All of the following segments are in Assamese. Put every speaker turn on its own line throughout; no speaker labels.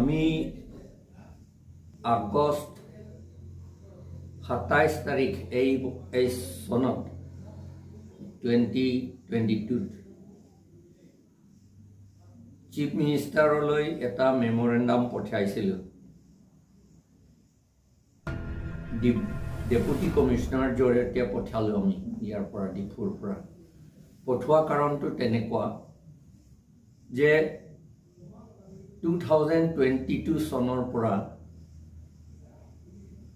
আমি আগষ্ট 27 তাৰিখ এই সনত 2022 চিফ মিনিষ্টাৰলৈ এটা মেমৰেণ্ডাম পঠাইছিলোঁ ডেপুটি কমিশনাৰ জৰিয়তে পঠালোঁ আমি ইয়াৰ পৰা ডিফুৰ পৰা পঠোৱা কাৰণটো তেনেকুৱা যে 2022 চনৰ পৰা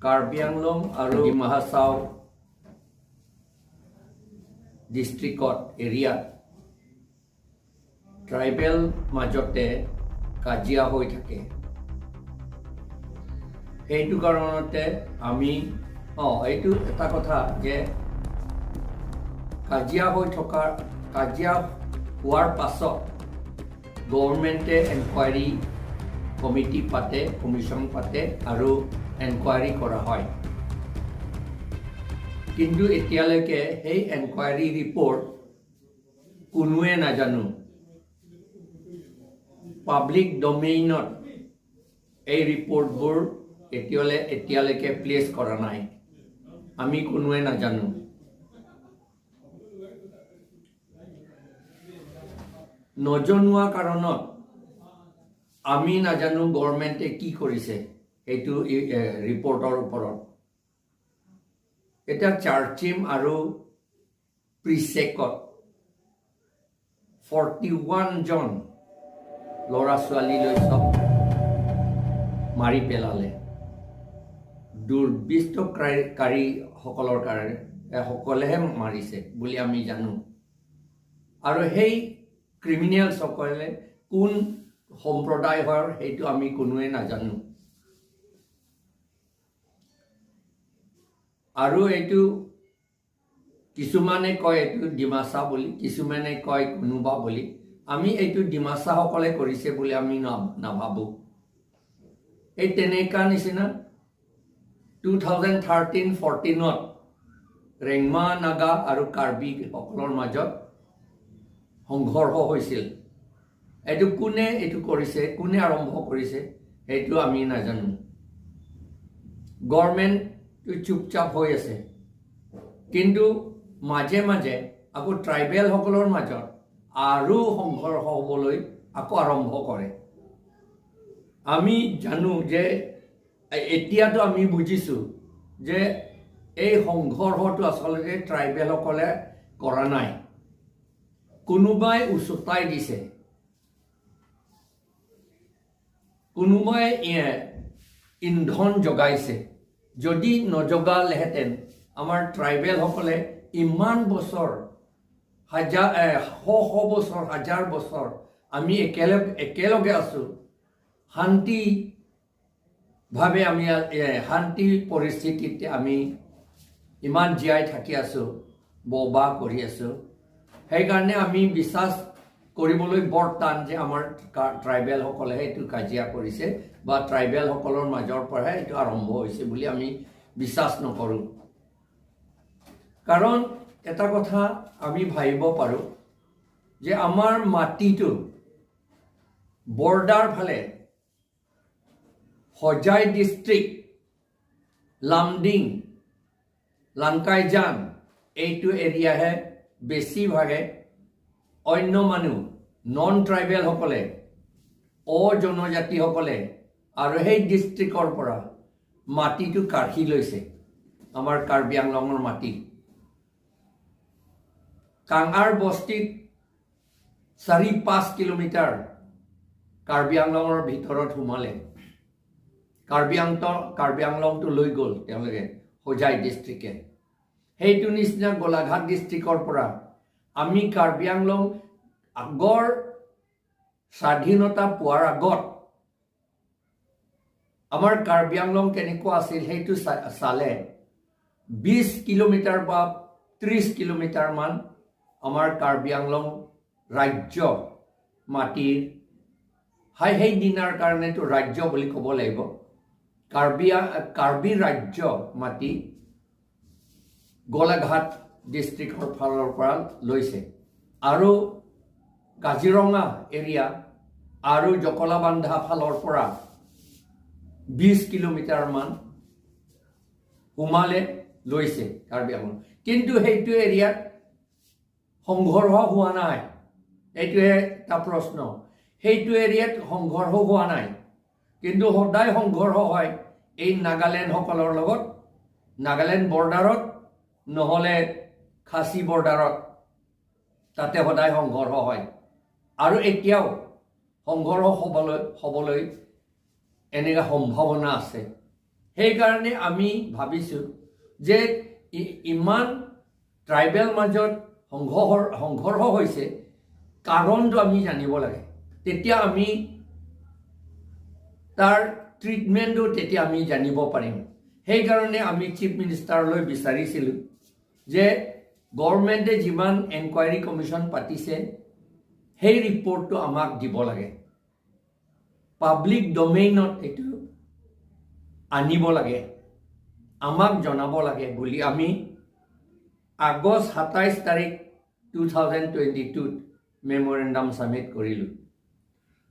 কাৰ্বি আংলং আৰু ডিমা হাছাও ডিষ্ট্ৰিক্টত এৰিয়াত ট্ৰাইবেল মাজতে কাজিয়া হৈ থাকে সেইটো কাৰণতে আমি এইটো এটা কথা যে কাজিয়া হোৱাৰ পাছত গভৰ্ণমেণ্টে এনকুৱাৰী কমিটি পাতে কমিশ্যন পাতে আৰু এনকুৱাৰী কৰা হয় কিন্তু এতিয়ালৈকে সেই এনকুৱাৰী ৰিপৰ্ট কোনোৱে নাজানো পাব্লিক ডমেইনত এই ৰিপৰ্টবোৰ এতিয়ালৈকে প্লেচ কৰা নাই আমি কোনোৱে নাজানো নজনোৱা কাৰণত আমি নাজানো গভৰ্ণমেণ্টে কি কৰিছে এইটো ৰিপৰ্টৰ ওপৰত এটা চাৰ্চিম আৰু প্ৰিছেকত 41 জন ল'ৰা ছোৱালীলৈ চব মাৰি পেলালে দুৰ্বৃত্তকাৰীসকলৰ কাৰণে সকলেহে মাৰিছে বুলি আমি জানো আৰু সেই ক্ৰিমিনেলসকলে কোন সম্প্ৰদায়ৰ সেইটো আমি কোনোৱে নাজানো আৰু এইটো কিছুমানে কয় এইটো ডিমাচা বুলি কিছুমানে কয় কোনোবা বুলি আমি এইটো ডিমাচাসকলে কৰিছে বুলি আমি নাভাবোঁ এই তেনেকা নিচিনা 2013-14ত ৰেংমা নাগা আৰু কাৰ্বি সকলৰ মাজত সংঘৰ্ষ হৈছিল এইটো কোনে কৰিছে কোনে আৰম্ভ কৰিছে সেইটো আমি নাজানো গভৰ্ণমেণ্ট চুপচাপ হৈ আছে কিন্তু মাজে মাজে আকৌ ট্ৰাইবেলসকলৰ মাজত আৰু সংঘৰ্ষ হ'বলৈ আকৌ আৰম্ভ কৰে আমি জানো যে এতিয়াতো আমি বুজিছোঁ যে এই সংঘৰ্ষটো আচলতে ট্ৰাইবেলসকলে কৰা নাই কোনোবাই উচতাই দিছে কোনোবাই ইন্ধন জগাইছে যদি নজগালেহেঁতেন আমাৰ ট্ৰাইবেলসকলে ইমান বছৰ হাজাৰ বছৰ আমি একেলগে আছোঁ শান্তিভাৱে আমি শান্তি পৰিস্থিতিত আমি ইমান জীয়াই থাকি আছোঁ ববা কৰি আছোঁ সেইকাৰণে আমি বিশ্বাস কৰিবলৈ বৰ টান যে আমাৰ ট্ৰাইবেলসকলেহে এইটো কাজিয়া কৰিছে বা ট্ৰাইবেলসকলৰ মাজৰ পৰাহে এইটো আৰম্ভ হৈছে বুলি আমি বিশ্বাস নকৰোঁ কাৰণ এটা কথা আমি ভাবিব পাৰোঁ যে আমাৰ মাটিটো বৰ্ডাৰ ফালে হোজাই ডিষ্ট্ৰিক্ট লামডিং লাংকাইজান এইটো এৰিয়াহে বেছিভাগে অন্য মানুহ নন ট্ৰাইবেলসকলে অজনজাতিসকলে আৰু সেই ডিষ্ট্ৰিক্টৰ পৰা মাটিটো কাঢ়ি লৈছে আমাৰ কাৰ্বি আংলঙৰ মাটি কাঙাৰ বস্তিত 4-5 কিলোমিটাৰ কাৰ্বি আংলঙৰ ভিতৰত সোমালে কাৰ্বি আংলংটো লৈ গ'ল তেওঁলোকে হোজাই ডিষ্ট্ৰিক্টে সেইটো নিচিনা গোলাঘাট ডিষ্ট্ৰিক্টৰ পৰা আমি কাৰ্বি আংলং আগৰ স্বাধীনতা পোৱাৰ আগত আমাৰ কাৰ্বি আংলং কেনেকুৱা আছিল সেইটো চালে 20 কিলোমিটাৰ বা 30 কিলোমিটাৰ মান আমাৰ কাৰ্বি আংলং ৰাজ্য মাটিৰ সেই দিনাৰ কাৰণেতো ৰাজ্য বুলি ক'ব লাগিব কাৰ্বি ৰাজ্য মাটি গোলাঘাট ডিষ্ট্ৰিক্টৰ ফালৰ পৰা লৈছে আৰু কাজিৰঙা এৰিয়া আৰু জকলাবান্ধা ফালৰ পৰা 20 কিলোমিটাৰ মান সোমালে লৈছে কাৰ্বি আংলং কিন্তু সেইটো এৰিয়াত সংঘৰ্ষ হোৱা নাই এইটোহে এটা প্ৰশ্ন সেইটো এৰিয়াত সংঘৰ্ষ হোৱা নাই কিন্তু সদায় সংঘৰ্ষ হয় এই নাগালেণ্ড সকলৰ লগত নাগালেণ্ড বৰ্ডাৰত নহলে খাচী বৰ্ডাৰত তাতে সদায় সংঘৰ্ষ হয় আৰু এতিয়াও সংঘৰ্ষ হ'বলৈ এনেকা সম্ভাৱনা আছে সেই কাৰণে আমি ভাবিছো যে ইমান ট্ৰাইবেল মাজত সংঘৰ্ষ হৈছে কাৰণটো আমি জানিব লাগে তেতিয়া আমি তাৰ ট্ৰিটমেণ্টটো তেতিয়া আমি জানিব পাৰিম সেই কাৰণে আমি চিফ মিনিষ্টাৰলৈ বিচাৰিছিলোঁ যে গভৰ্ণমেণ্টে যিমান এনকুৱাৰী কমিশ্যন পাতিছে সেই ৰিপৰ্টটো আমাক দিব লাগে পাব্লিক ডমেইনত এইটো আনিব লাগে আমাক জনাব লাগে বুলি আমি আগষ্ট 27 তাৰিখ 2022 মেমৰেণ্ডাম সাবমিট কৰিলোঁ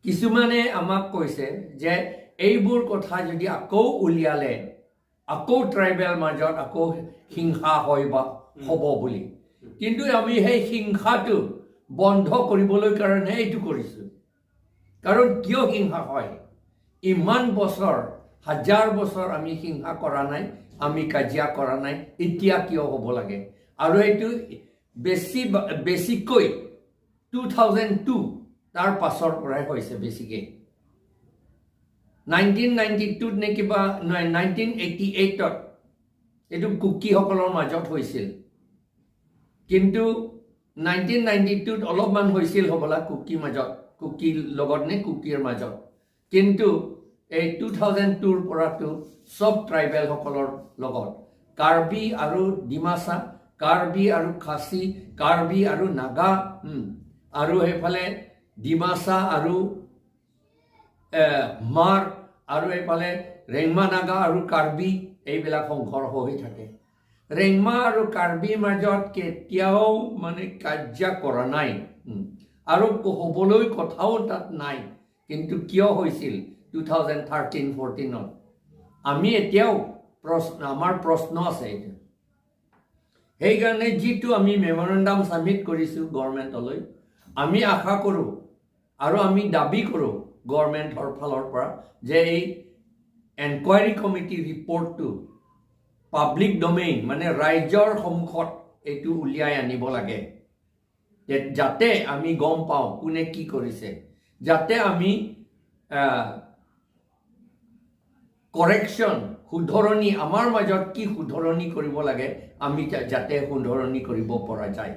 কিছুমানে আমাক কৈছে যে এইবোৰ কথা যদি আকৌ উলিয়ালে আকৌ ট্ৰাইবেল মাজত আকৌ হিংসা হয় বা হ'ব বুলি কিন্তু আমি সেই হিংসাটো বন্ধ কৰিবলৈ কাৰণে এইটো কৰিছোঁ কাৰণ কিয় হিংসা হয় ইমান বছৰ হাজাৰ বছৰ আমি হিংসা কৰা নাই আমি কাজিয়া কৰা নাই এতিয়া কিয় হ'ব লাগে আৰু এইটো বেছিকৈ 2002 তাৰ পাছৰ পৰাই হৈছে বেছিকৈ 1992 নে কিবা 1988 এইটো কুকিসকলৰ মাজত হৈছিল কিন্তু 1992 অলপমান হৈছিল হ'বলা কুকিৰ মাজত কুকিৰ লগত নে কুকিৰ মাজত কিন্তু এই 2002 পৰাটো সব ট্ৰাইবেল সকলৰ লগত কাৰ্বি আৰু ডিমাছা কাৰ্বি আৰু খাচী কাৰ্বি আৰু নাগা আৰু এইফালে ডিমাছা আৰু মাৰ আৰু এইফালে ৰেংমা নাগা আৰু কাৰ্বি এইবিলাক সংঘৰ্ষ হৈ থাকে ৰেংমা আৰু কাৰ্বিৰ মাজত কেতিয়াও মানে কাজিয়া কৰা নাই আৰু হ'বলৈ কথাও তাত নাই কিন্তু কিয় হৈছিল 2013-14 আমি এতিয়াও আমাৰ প্ৰশ্ন আছে এইটো সেইকাৰণে যিটো আমি মেমৰেণ্ডাম সাবমিট কৰিছোঁ গভৰ্ণমেণ্টলৈ আমি আশা কৰোঁ আৰু আমি দাবী কৰোঁ গভৰ্ণমেণ্টৰ ফালৰ পৰা যে এই এনকুৱাৰী কমিটি ৰিপৰ্টটো পাব্লিক ডমেইন মানে ৰাইজৰ সন্মুখত এইটো উলিয়াই আনিব লাগে যাতে আমি গম পাওঁ কোনে কি কৰিছে যাতে আমি কৰেকশ্যন শুধৰণি আমাৰ মাজত কি শুধৰণি কৰিব লাগে আমি যাতে শুধৰণি কৰিব পৰা যায়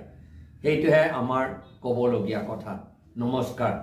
সেইটোহে আমাৰ ক'বলগীয়া কথা নমস্কাৰ